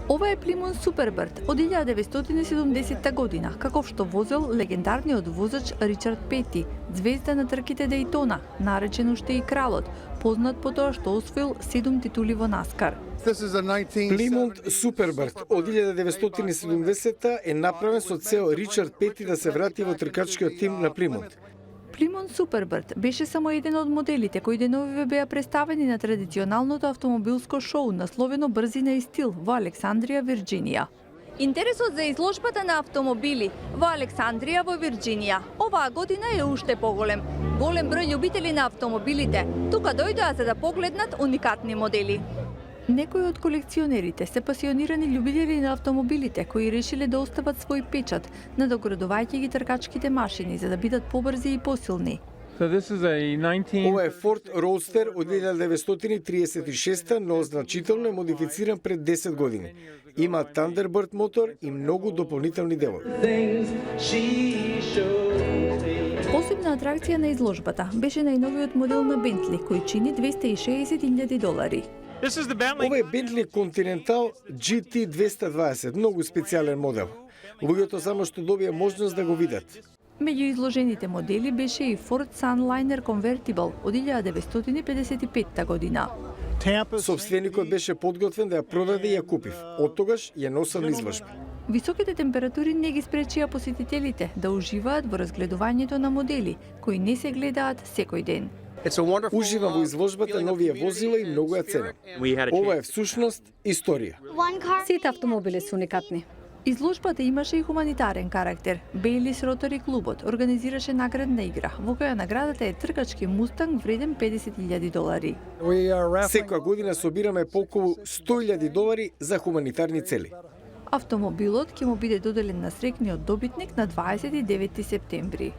Ова е Plymouth Superbird од 1970 година, каков што возел легендарниот возач Ричард Пети, звезда на трките Дејтона, наречен уште и кралот, познат по тоа што освоил 7 титули во Наскар. Plymouth Superbird од 1970 е направен со цел Ричард Пети да се врати во тркачкиот тим на Plymouth. Plymouth Superbird беше само еден од моделите кои деновиве беа представени на традиционалното автомобилско шоу насловено Брзина и стил во Александрија, Вирџинија. Интересот за изложбата на автомобили во Александрија во Вирџинија оваа година е уште поголем. Голем број љубители на автомобилите тука дојдоа за да погледнат уникатни модели. Некои од колекционерите се пасионирани љубители на автомобилите кои решиле да остават свој печат, надоградувајќи ги тркачките машини за да бидат побрзи и посилни. Ова е Ford Roadster од 1936, но значително е модифициран пред 10 години. Има Thunderbird мотор и многу дополнителни делови. Посебна атракција на изложбата беше најновиот модел на Бентли, кој чини $260,000. Ова е Bentley Continental GT 220, многу специјален модел. Луѓето само што добија можност да го видат. Меѓу изложените модели беше и Ford Sunliner Convertible од 1955 година. Собственикот беше подготвен да ја продаде и ја купив. Оттогаш ја носам на изложба. Високите температури не ги спречија посетителите да уживаат во разгледувањето на модели кои не се гледаат секој ден. Уживам во изложбата на овие возила и многу ја ценам. Ова е всушност историја. Сите автомобили се уникатни. Изложбата имаше и хуманитарен карактер. Бейлис Ротари клубот организираше наградна игра, во која наградата е тркачки Мустанг вреден $50,000. Секоја година собираме по околу $100,000 за хуманитарни цели. Автомобилот ќе му биде доделен на среќниот добитник на 29 септември.